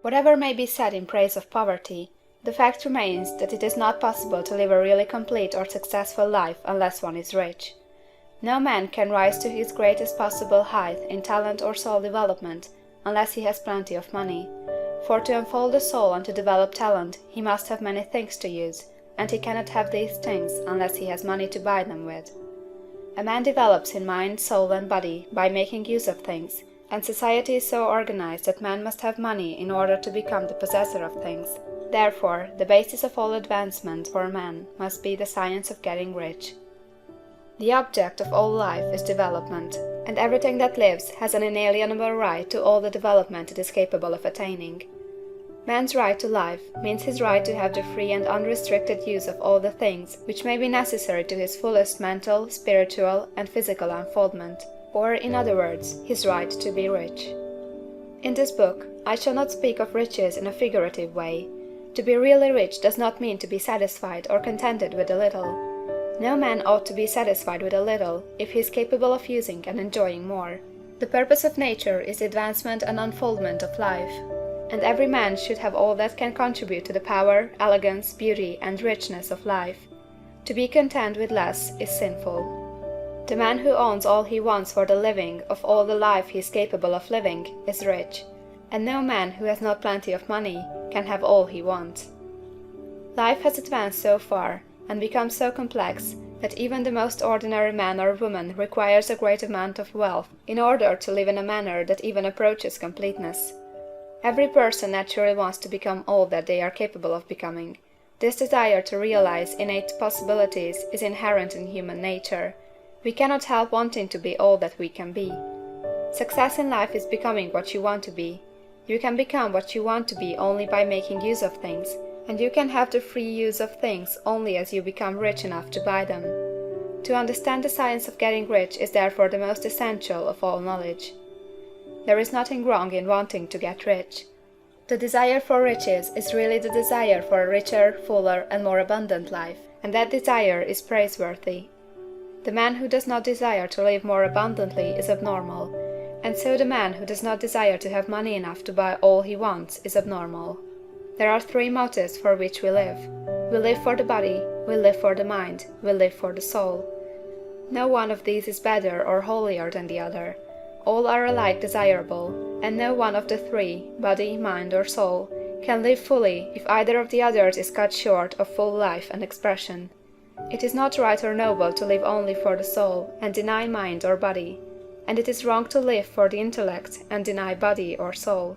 Whatever may be said in praise of poverty, the fact remains that it is not possible to live a really complete or successful life unless one is rich. No man can rise to his greatest possible height in talent or soul development unless he has plenty of money, for to unfold the soul and to develop talent he must have many things to use, and he cannot have these things unless he has money to buy them with. A man develops in mind, soul, and body by making use of things, and society is so organized that man must have money in order to become the possessor of things. Therefore, the basis of all advancement for man must be the science of getting rich. The object of all life is development, and everything that lives has an inalienable right to all the development it is capable of attaining. Man's right to life means his right to have the free and unrestricted use of all the things which may be necessary to his fullest mental, spiritual, and physical unfoldment, or, in other words, his right to be rich. In this book, I shall not speak of riches in a figurative way. To be really rich does not mean to be satisfied or contented with a little. No man ought to be satisfied with a little if he is capable of using and enjoying more. The purpose of nature is the advancement and unfoldment of life, and every man should have all that can contribute to the power, elegance, beauty, and richness of life. To be content with less is sinful. The man who owns all he wants for the living of all the life he is capable of living is rich, and no man who has not plenty of money can have all he wants. Life has advanced so far, and become so complex, that even the most ordinary man or woman requires a great amount of wealth in order to live in a manner that even approaches completeness. Every person naturally wants to become all that they are capable of becoming. This desire to realize innate possibilities is inherent in human nature. We cannot help wanting to be all that we can be. Success in life is becoming what you want to be. You can become what you want to be only by making use of things, and you can have the free use of things only as you become rich enough to buy them. To understand the science of getting rich is therefore the most essential of all knowledge. There is nothing wrong in wanting to get rich. The desire for riches is really the desire for a richer, fuller, and more abundant life, and that desire is praiseworthy. The man who does not desire to live more abundantly is abnormal, and so the man who does not desire to have money enough to buy all he wants is abnormal. There are three motives for which we live. We live for the body, we live for the mind, we live for the soul. No one of these is better or holier than the other. All are alike desirable, and no one of the three, body, mind, or soul, can live fully if either of the others is cut short of full life and expression. It is not right or noble to live only for the soul and deny mind or body, and it is wrong to live for the intellect and deny body or soul.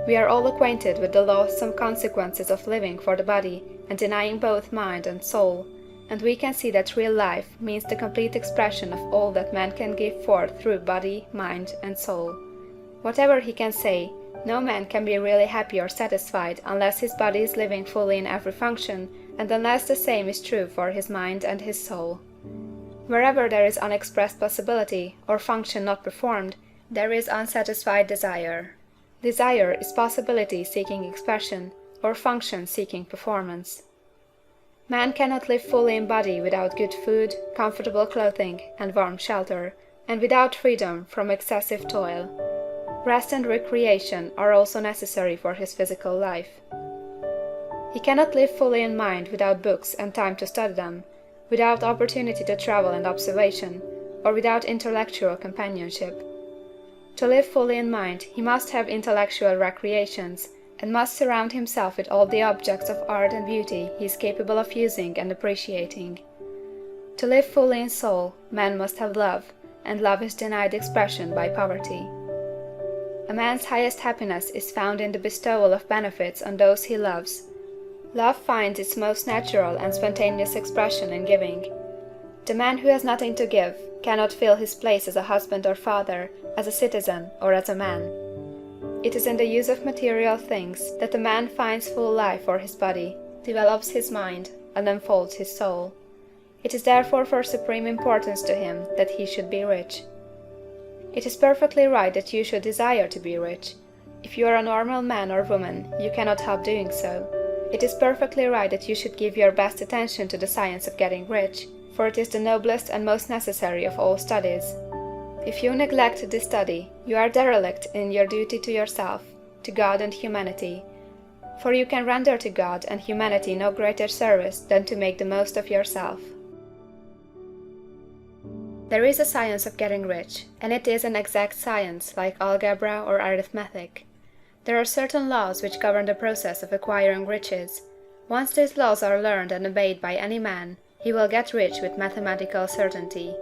We are all acquainted with the loathsome consequences of living for the body and denying both mind and soul, and we can see that real life means the complete expression of all that man can give forth through body, mind, and soul. Whatever he can say, no man can be really happy or satisfied unless his body is living fully in every function, and unless the same is true for his mind and his soul. Wherever there is unexpressed possibility, or function not performed, there is unsatisfied desire. Desire is possibility seeking expression, or function seeking performance. Man cannot live fully in body without good food, comfortable clothing, and warm shelter, and without freedom from excessive toil. Rest and recreation are also necessary for his physical life. He cannot live fully in mind without books and time to study them, without opportunity to travel and observation, or without intellectual companionship. To live fully in mind, he must have intellectual recreations, and must surround himself with all the objects of art and beauty he is capable of using and appreciating. To live fully in soul, man must have love, and love is denied expression by poverty. A man's highest happiness is found in the bestowal of benefits on those he loves. Love finds its most natural and spontaneous expression in giving. The man who has nothing to give cannot fill his place as a husband or father, as a citizen, or as a man. It is in the use of material things that a man finds full life for his body, develops his mind, and unfolds his soul. It is therefore of supreme importance to him that he should be rich. It is perfectly right that you should desire to be rich. If you are a normal man or woman, you cannot help doing so. It is perfectly right that you should give your best attention to the science of getting rich, for it is the noblest and most necessary of all studies. If you neglect this study, you are derelict in your duty to yourself, to God and humanity. For you can render to God and humanity no greater service than to make the most of yourself. There is a science of getting rich, and it is an exact science like algebra or arithmetic. There are certain laws which govern the process of acquiring riches. Once these laws are learned and obeyed by any man, he will get rich with mathematical certainty.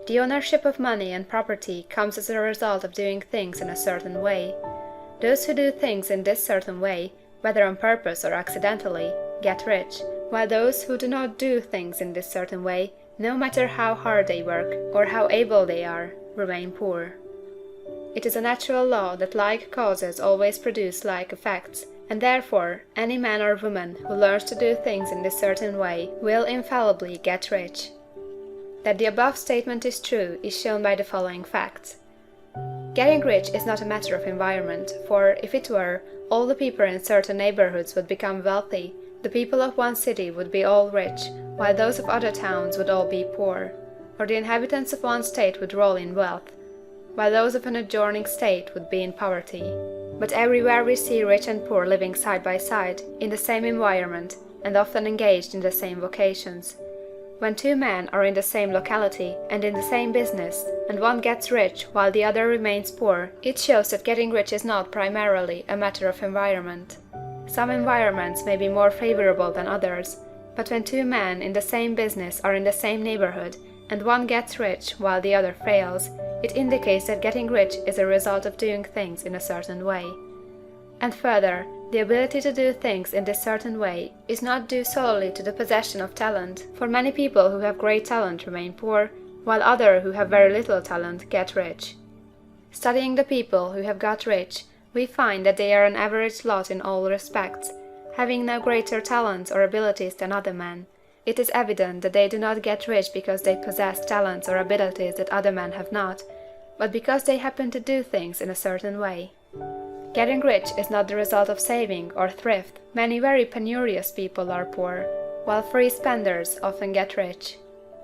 The ownership of money and property comes as a result of doing things in a certain way. Those who do things in this certain way, whether on purpose or accidentally, get rich, while those who do not do things in this certain way, no matter how hard they work or how able they are, remain poor. It is a natural law that like causes always produce like effects, and therefore any man or woman who learns to do things in this certain way will infallibly get rich. That the above statement is true is shown by the following facts. Getting rich is not a matter of environment, for if it were, all the people in certain neighborhoods would become wealthy, the people of one city would be all rich, while those of other towns would all be poor, or the inhabitants of one state would roll in wealth, while those of an adjoining state would be in poverty. But everywhere we see rich and poor living side by side, in the same environment, and often engaged in the same vocations. When two men are in the same locality and in the same business, and one gets rich while the other remains poor, it shows that getting rich is not primarily a matter of environment. Some environments may be more favorable than others, but when two men in the same business are in the same neighborhood, and one gets rich while the other fails, it indicates that getting rich is a result of doing things in a certain way. And further, the ability to do things in this certain way is not due solely to the possession of talent, for many people who have great talent remain poor, while others who have very little talent get rich. Studying the people who have got rich, we find that they are an average lot in all respects, having no greater talents or abilities than other men. It is evident that they do not get rich because they possess talents or abilities that other men have not, but because they happen to do things in a certain way. Getting rich is not the result of saving or thrift. Many very penurious people are poor, while free spenders often get rich.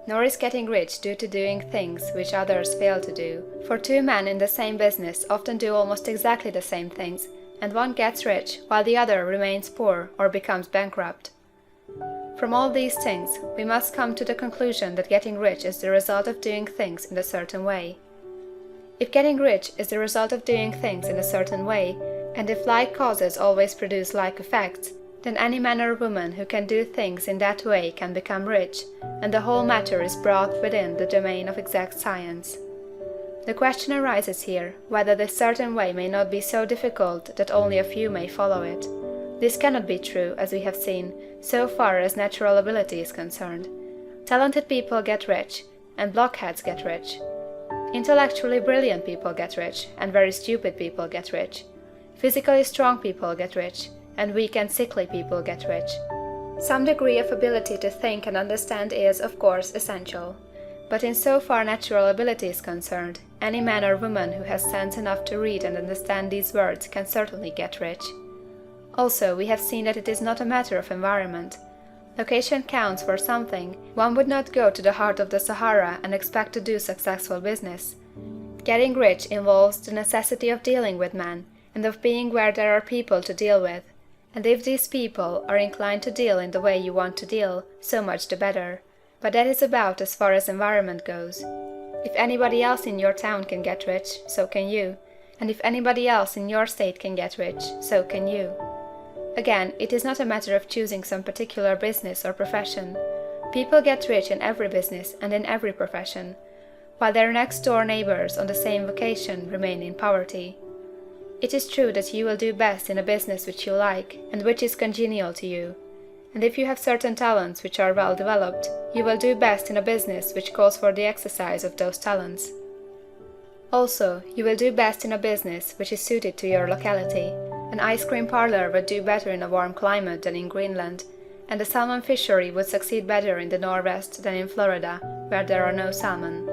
Nor is getting rich due to doing things which others fail to do, for two men in the same business often do almost exactly the same things, and one gets rich while the other remains poor or becomes bankrupt. From all these things, we must come to the conclusion that getting rich is the result of doing things in a certain way. If getting rich is the result of doing things in a certain way, and if like causes always produce like effects, then any man or woman who can do things in that way can become rich, and the whole matter is brought within the domain of exact science. The question arises here, whether this certain way may not be so difficult that only a few may follow it. This cannot be true, as we have seen, so far as natural ability is concerned. Talented people get rich, and blockheads get rich. Intellectually brilliant people get rich, and very stupid people get rich. Physically strong people get rich, and weak and sickly people get rich. Some degree of ability to think and understand is, of course, essential. But in so far natural ability is concerned, any man or woman who has sense enough to read and understand these words can certainly get rich. Also, we have seen that it is not a matter of environment. Location counts for something. One would not go to the heart of the Sahara and expect to do successful business. Getting rich involves the necessity of dealing with men, and of being where there are people to deal with. And if these people are inclined to deal in the way you want to deal, so much the better. But that is about as far as environment goes. If anybody else in your town can get rich, so can you. And if anybody else in your state can get rich, so can you. Again, it is not a matter of choosing some particular business or profession. People get rich in every business and in every profession, while their next-door neighbors on the same vocation remain in poverty. It is true that you will do best in a business which you like, and which is congenial to you. And if you have certain talents which are well developed, you will do best in a business which calls for the exercise of those talents. Also, you will do best in a business which is suited to your locality. An ice cream parlor would do better in a warm climate than in Greenland, and a salmon fishery would succeed better in the Northwest than in Florida, where there are no salmon.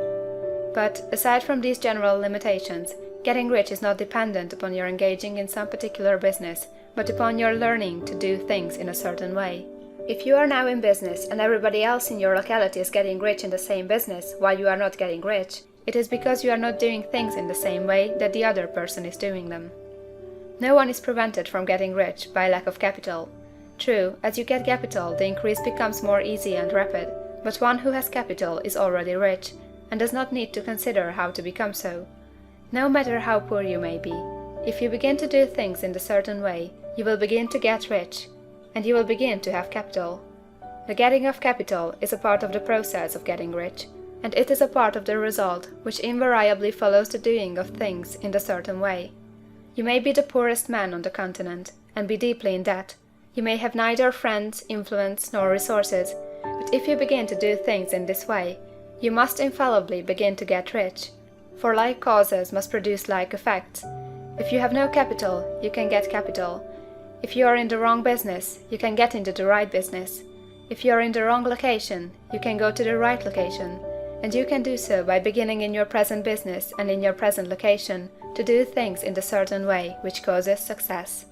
But, aside from these general limitations, getting rich is not dependent upon your engaging in some particular business, but upon your learning to do things in a certain way. If you are now in business and everybody else in your locality is getting rich in the same business while you are not getting rich, it is because you are not doing things in the same way that the other person is doing them. No one is prevented from getting rich by lack of capital. True, as you get capital, the increase becomes more easy and rapid, but one who has capital is already rich, and does not need to consider how to become so. No matter how poor you may be, if you begin to do things in a certain way, you will begin to get rich, and you will begin to have capital. The getting of capital is a part of the process of getting rich, and it is a part of the result which invariably follows the doing of things in a certain way. You may be the poorest man on the continent, and be deeply in debt. You may have neither friends, influence, nor resources, but if you begin to do things in this way, you must infallibly begin to get rich, for like causes must produce like effects. If you have no capital, you can get capital. If you are in the wrong business, you can get into the right business. If you are in the wrong location, you can go to the right location, and you can do so by beginning in your present business and in your present location to do things in the certain way which causes success.